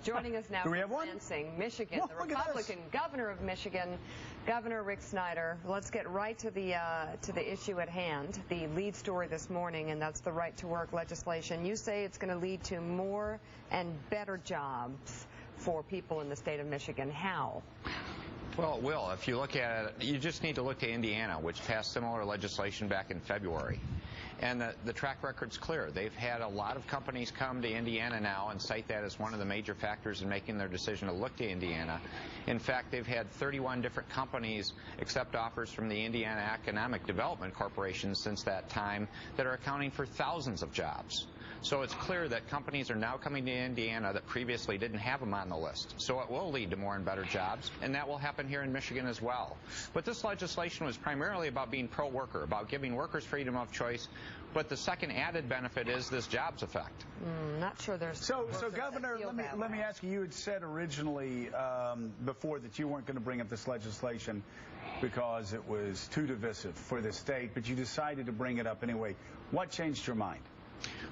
Joining us now Do we have from one? Lansing, Michigan, Well, the look at Republican governor of Michigan, Governor Rick Snyder. Let's get right to the issue at hand, the lead story this morning, and that's the right to work legislation. You say it's going to lead to more and better jobs for people in the state of Michigan. How? Well, it will. If you look at it, you just need to look to Indiana, which passed similar legislation back in February. And the track record's clear. They've had a lot of companies come to Indiana now and cite that as one of the major factors in making their decision to look to Indiana. In fact, they've had 31 different companies accept offers from the Indiana Economic Development Corporation since that time that are accounting for thousands of jobs. So it's clear that companies are now coming to Indiana that previously didn't have them on the list. So it will lead to more and better jobs, and that will happen here in Michigan as well. But this legislation was primarily about being pro-worker, about giving workers freedom of choice. But the second added benefit is this jobs effect. Not sure there's... So Governor, let me ask you, you had said originally before that you weren't going to bring up this legislation because it was too divisive for the state, but you decided to bring it up anyway. What changed your mind?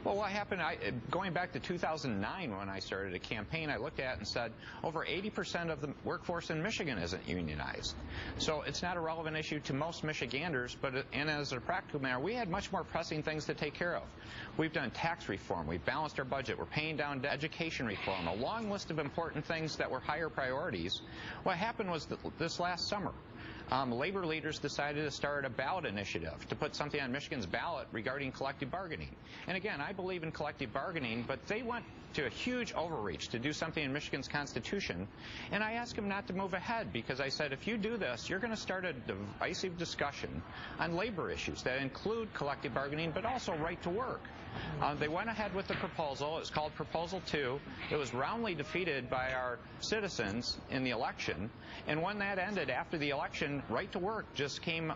Well, what happened, going back to 2009 when I started a campaign, I looked at it and said over 80% of the workforce in Michigan isn't unionized. So it's not a relevant issue to most Michiganders, and as a practical matter, we had much more pressing things to take care of. We've done tax reform, we've balanced our budget, we're paying down education reform, a long list of important things that were higher priorities. What happened was that this last summer, labor leaders decided to start a ballot initiative to put something on Michigan's ballot regarding collective bargaining. And again, I believe in collective bargaining, but they went to a huge overreach to do something in Michigan's Constitution. And I asked them not to move ahead because I said, if you do this, you're going to start a divisive discussion on labor issues that include collective bargaining, but also right to work. They went ahead with the proposal. It was called Proposal 2. It was roundly defeated by our citizens in the election. And when that ended after the election, right to work just came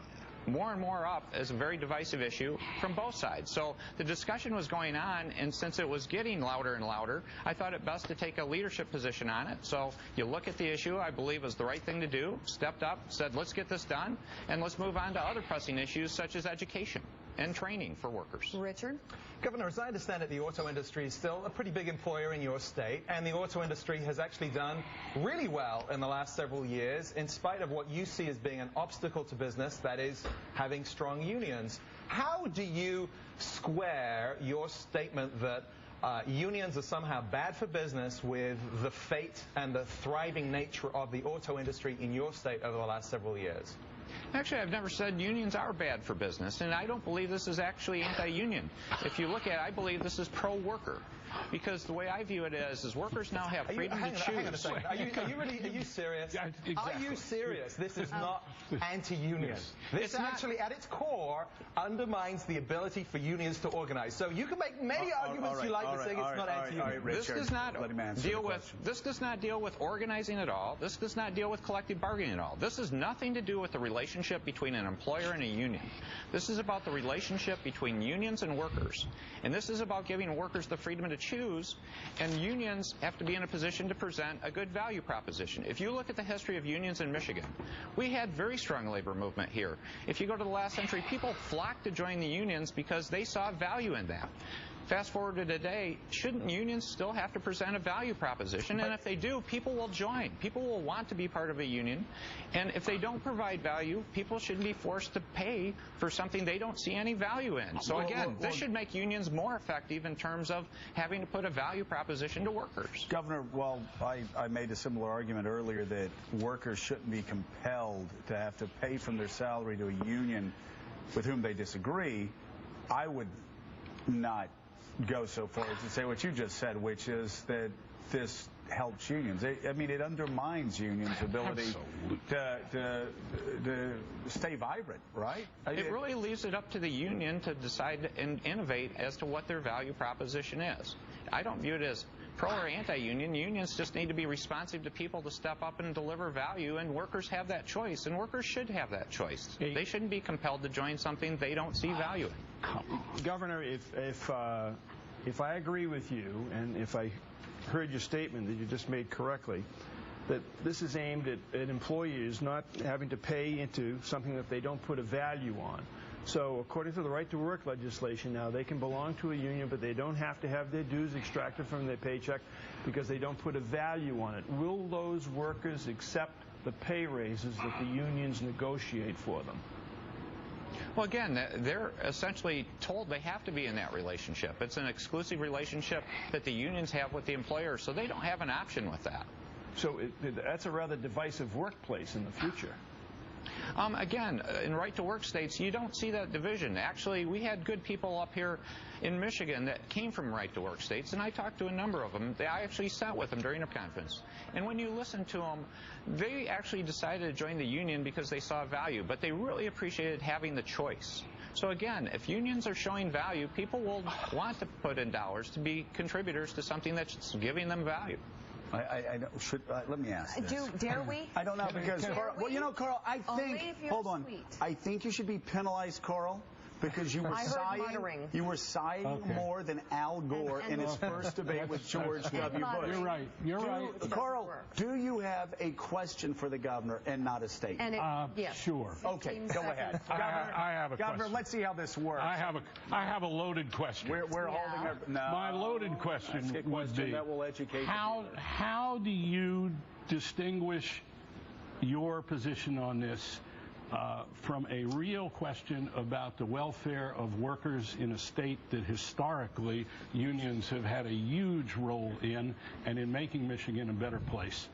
more and more up as a very divisive issue from both sides. So the discussion was going on, and since it was getting louder and louder, I thought it best to take a leadership position on it. So you look at the issue I believe was the right thing to do, stepped up, said let's get this done, and let's move on to other pressing issues such as education and training for workers. Richard? Governor, as I understand it, the auto industry is still a pretty big employer in your state, and the auto industry has actually done really well in the last several years, in spite of what you see as being an obstacle to business, that is having strong unions. How do you square your statement that unions are somehow bad for business with the fate and the thriving nature of the auto industry in your state over the last several years? Actually, I've never said unions are bad for business, and I don't believe this is actually anti-union. If you look at it, I believe this is pro-worker, because the way I view it is workers now have freedom to choose. Hang on a second. Are you serious? Yeah, exactly. Are you serious? This is not anti-union. Yes. This actually, at its core, undermines the ability for unions to organize. So you can make many arguments you like to saying it's not anti-union. This does not deal with organizing at all. This does not deal with collective bargaining at all. This has nothing to do with the relationship between an employer and a union. This is about the relationship between unions and workers. And this is about giving workers the freedom to choose, and unions have to be in a position to present a good value proposition. If you look at the history of unions in Michigan, we had very strong labor movement here. If you go to the last century, people flocked to join the unions because they saw value in that. Fast forward to today, shouldn't unions still have to present a value proposition? And if they do, people will join. People will want to be part of a union. And if they don't provide value, people shouldn't be forced to pay for something they don't see any value in. So again, this should make unions more effective in terms of having to put a value proposition to workers. Governor, well, I made a similar argument earlier that workers shouldn't be compelled to have to pay from their salary to a union with whom they disagree. I would not go so far as to say what you just said, which is that this helps unions. I mean, it undermines unions' ability to stay vibrant, right? It really leaves it up to the union to decide and innovate as to what their value proposition is. I don't view it as pro or anti-union. Unions just need to be responsive to people to step up and deliver value, and workers have that choice, and workers should have that choice. They shouldn't be compelled to join something they don't see value in. Governor, if I agree with you, and if I heard your statement that you just made correctly, that this is aimed at employees not having to pay into something that they don't put a value on, So according to the right to work legislation now, they can belong to a union, but they don't have to have their dues extracted from their paycheck because they don't put a value on it. Will those workers accept the pay raises that the unions negotiate for them? Well, again, they're essentially told they have to be in that relationship. It's an exclusive relationship that the unions have with the employer, so they don't have an option with that. So that's a rather divisive workplace in the future. Again, in right-to-work states, you don't see that division. Actually, we had good people up here in Michigan that came from right-to-work states, and I talked to a number of them. I actually sat with them during a conference. And when you listen to them, they actually decided to join the union because they saw value, but they really appreciated having the choice. So again, if unions are showing value, people will want to put in dollars to be contributors to something that's giving them value. Let me ask this. Dare we? I don't know because, Carl, well, you know, Carl, I think, hold on, sweet. I think you should be penalized, Carl, because you were sighing more than Al Gore in his first debate with George W. Bush. You're right. You're right. Carl, do you have a question for the governor and not a statement? Yes. Sure. Okay, go ahead. I have a Governor, question. let's see how this works. I have a loaded question. We're holding our... No. My loaded question would be, that will educate how do you distinguish your position on this from a real question about the welfare of workers in a state that historically unions have had a huge role in and in making Michigan a better place?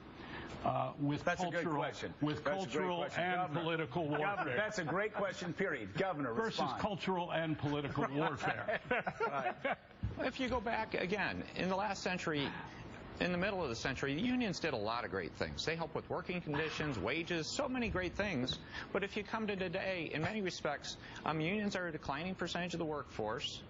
That's a good question. With cultural and political warfare. Governor, that's a great question, period. Governor, versus respond. Cultural and political warfare. Right. If you go back, again, in the last century, in the middle of the century, the unions did a lot of great things. They helped with working conditions, wages, so many great things. But if you come to today, in many respects, unions are a declining percentage of the workforce.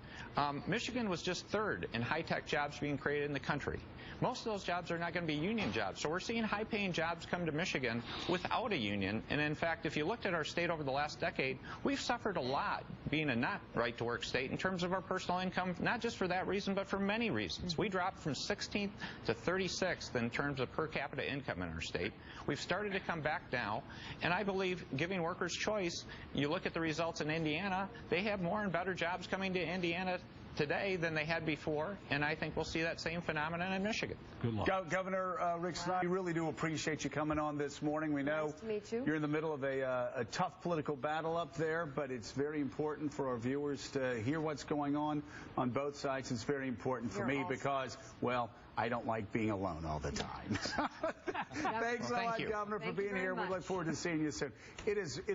Michigan was just third in high-tech jobs being created in the country. Most of those jobs are not going to be union jobs. So we're seeing high-paying jobs come to Michigan without a union. And in fact, if you looked at our state over the last decade, we've suffered a lot being a not right-to-work state in terms of our personal income, not just for that reason, but for many reasons. We dropped from 16th to 36th in terms of per capita income in our state. We've started to come back now. And I believe giving workers choice, you look at the results in Indiana, they have more and better jobs coming to Indiana today than they had before, and I think we'll see that same phenomenon in Michigan. Good luck. Governor Rick Snyder, we really do appreciate you coming on this morning. We know Nice to meet you. You're in the middle of a tough political battle up there, but it's very important for our viewers to hear what's going on both sides. It's very important for me because, well, I don't like being alone all the time. Thanks a lot, Governor, for being here. We look forward to seeing you soon.